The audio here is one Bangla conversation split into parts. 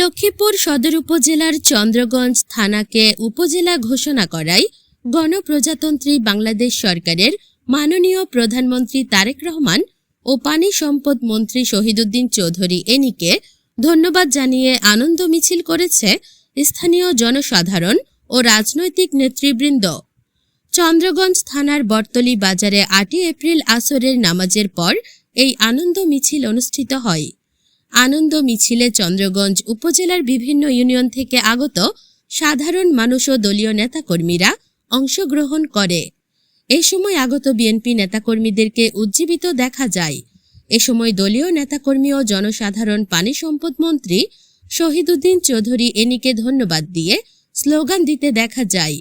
লক্ষ্মীপুর সদর উপজেলার চন্দ্রগঞ্জ থানাকে উপজেলা ঘোষণা করায় গণপ্রজাতন্ত্রী বাংলাদেশ সরকারের মাননীয় প্রধানমন্ত্রী তারেক রহমান ও পানি সম্পদ মন্ত্রী শহীদুদ্দীন চৌধুরী এনিকে ধন্যবাদ জানিয়ে আনন্দ মিছিল করেছে স্থানীয় জনসাধারণ ও রাজনৈতিক নেতৃবৃন্দ। চন্দ্রগঞ্জ থানার বটতলী বাজারে 8 এপ্রিল আসরের নামাজের পর এই আনন্দ মিছিল অনুষ্ঠিত হয়। আনন্দ মিছিলে চন্দ্রগঞ্জ উপজেলার বিভিন্ন ইউনিয়ন থেকে আগত সাধারণ মানুষ ও দলীয় নেতাকর্মীরা অংশগ্রহণ করে। এ সময় আগত বিএনপি নেতাকর্মীদেরকে উজ্জীবিত দেখা যায়। এ সময় দলীয় নেতাকর্মী ও জনসাধারণ পানি সম্পদ মন্ত্রী শহীদুদ্দীন চৌধুরী এনিকে ধন্যবাদ দিয়ে স্লোগান দিতে দেখা যায়।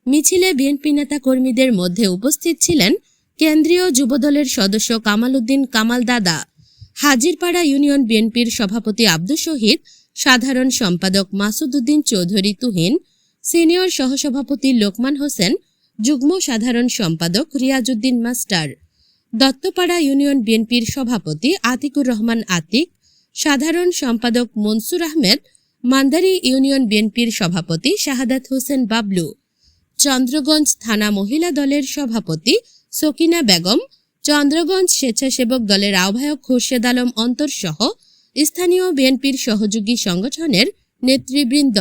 মিছিলে বিএনপি নেতাকর্মীদের মধ্যে উপস্থিত ছিলেন কেন্দ্রীয় যুবদলের সদস্য কামাল উদ্দিন কামাল দাদা, হাজিরপাড়া ইউনিয়ন বিএনপির সভাপতি আব্দুল শহীদ, সাধারণ সম্পাদক মাসুদ উদ্দিন চৌধুরী তুহিন, সিনিয়র সহসভাপতি লোকমান হোসেন, যুগ্ম সাধারণ সম্পাদক রিয়াজউদ্দিন মাস্টার, দত্তপাড়া ইউনিয়ন বিএনপির সভাপতি আতিকুর রহমান আতিক, সাধারণ সম্পাদক মনসুর আহমেদ, মান্দারি ইউনিয়ন বিএনপির সভাপতি শাহাদাত হোসেন বাবলু, চন্দ্রগঞ্জ থানা মহিলা দলের সভাপতি সকিনা বেগম, চন্দ্রগঞ্জ স্বেচ্ছাসেবক দলের আহ্বায়ক খোরশেদ আলম অন্তর সহ স্থানীয় বিএনপির সহযোগী সংগঠনের নেতৃবৃন্দ।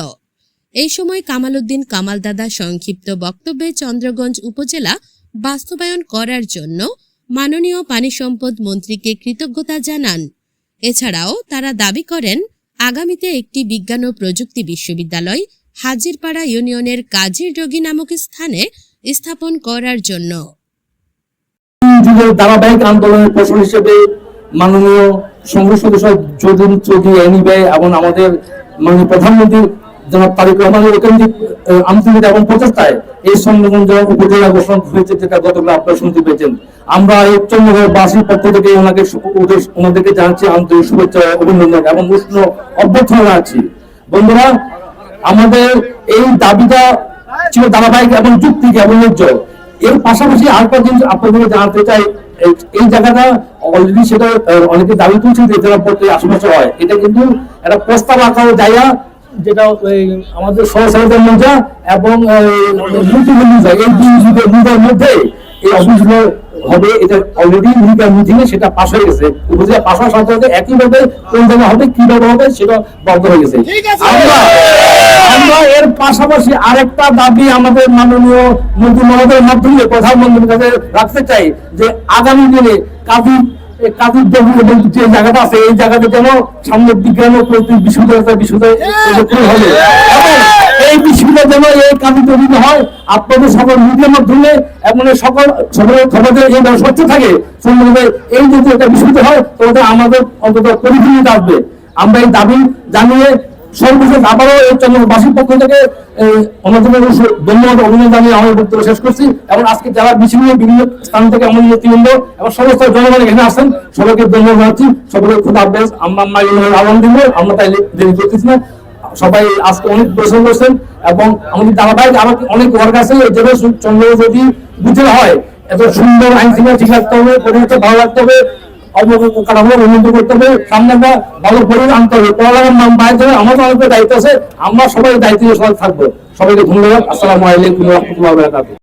এই সময় কামাল উদ্দিন কামাল দাদা সংক্ষিপ্ত বক্তব্যে চন্দ্রগঞ্জ উপজেলা বাস্তবায়ন করার জন্য মাননীয় পানি সম্পদ মন্ত্রীকে কৃতজ্ঞতা জানান। এছাড়াও তারা দাবি করেন আগামীতে একটি বিজ্ঞান ও প্রযুক্তি বিশ্ববিদ্যালয় হাজিরপাড়া ইউনিয়নের কাজীর ডগি নামক স্থানে স্থাপন করার জন্য। ধারাবাহিক আন্দোলনের ফসল হিসেবে মাননীয় সংসদ সদস্য চৌধুরী এনি ভাই এবং আমাদের মাননীয় প্রধানমন্ত্রী জনাব তারেক রহমানের আন্তরিকতা এবং প্রচেষ্টায় এই চন্দ্রগঞ্জ উপজেলা ঘোষণা হয়েছে, যেটা গতকাল আপনারা শুনতে পেয়েছেন। আমরা এই চন্দ্রগঞ্জবাসীর পক্ষ থেকে ওনাদেরকে জানাচ্ছি আন্তরিক শুভেচ্ছা, অভিনন্দন এবং উষ্ণ অভ্যর্থনা জানাচ্ছি। বন্ধুরা, আমাদের এই দাবিটা ছিল ধারাবাহিক এবং যুক্তিক এবং ন্যায্য। এর পাশাপাশি আরেকটা জিনিস আপনাদের জানাতে চাই, এই জায়গাটা অলরেডি সেটা অনেকে দাবি তুলছে যে এটা পড়তে আশেপাশে হয়, এটা কিন্তু একটা প্রস্তাব আকারে জায়গা, যেটা আমাদের সহসারিতার মধ্যে এবং এই দুই মধ্যে এই অফিসগুলো হবে। এটা অলরেডি মিটিংয়ে সেটা পাস হয়ে গেছে, উপজেলা পাস হওয়ার সাথে সাথে একইভাবে কোন জায়গায় হবে, কিভাবে হবে সেটা বন্ধ হয়ে গেছে। আমরা এর পাশাপাশি আরেকটা দাবি আমাদের মাননীয় মন্ত্রী মহোদয়ের মাধ্যমে প্রধানমন্ত্রীর কাছে রাখতে চাই যে আগামী দিনে কাজীর যে জায়গাটা আছে এই জায়গাতে যেন সামনে বিজ্ঞান ও প্রযুক্তি বিশ্ববিদ্যালয় হবে এবং এই বিশ্ববিদ্যালয় যেন এই কাজী তৈরি হয়। আপনাদের সকল মিডিয়ার মাধ্যমে এবং সকলের এই স্বচ্ছ থাকে, এই যদি একটা বিশ্ববিদ্যালয় হয় তাহলে আমাদের অন্তত পরিপূর্ণতা আসবে। আমরা এই দাবি জানিয়ে সর্বশেষ আবারও এই চন্দ্রগঞ্জবাসীর পক্ষ থেকে ধন্যবাদ অভিনন্দন জানিয়ে আমার বক্তব্য শেষ করছি। এবং আজকে যারা মিছিল নিয়ে বিভিন্ন স্থান থেকে আমার নেতৃবৃন্দ এবং সমস্ত জনগণ এখানে আসেন, সবাইকে ধন্যবাদ জানাচ্ছি। সকলকে খুব আবেশ আমরা আহ্বান দিব, আমরা তাই দেরি করতেছি না। সবাই আজকে অনেক পরিশ্রম করছেন এবং আমাদের ধারাবাহিক আরো অনেক ওয়ার্ক আছে। যেটা চন্দ্রগঞ্জ যদি বুঝে হয়, এত সুন্দর আইন শৃঙ্খলা ঠিক রাখতে হবে, পরিবেশটা ভালো রাখতে হবে, উন্নত করতে হবে, সামনে আমরা ভালো পরিবেশ আনতে হবে, পড়ালেখার মান বাড়াতে হবে। আমাদের অনেক দায়িত্ব আছে, আমরা সবাই দায়িত্ব থাকবো। সবাইকে ধন্যবাদ। আসসালামু আলাইকুম ওয়া রাহমাতুল্লাহি ওয়া বারাকাতুহু।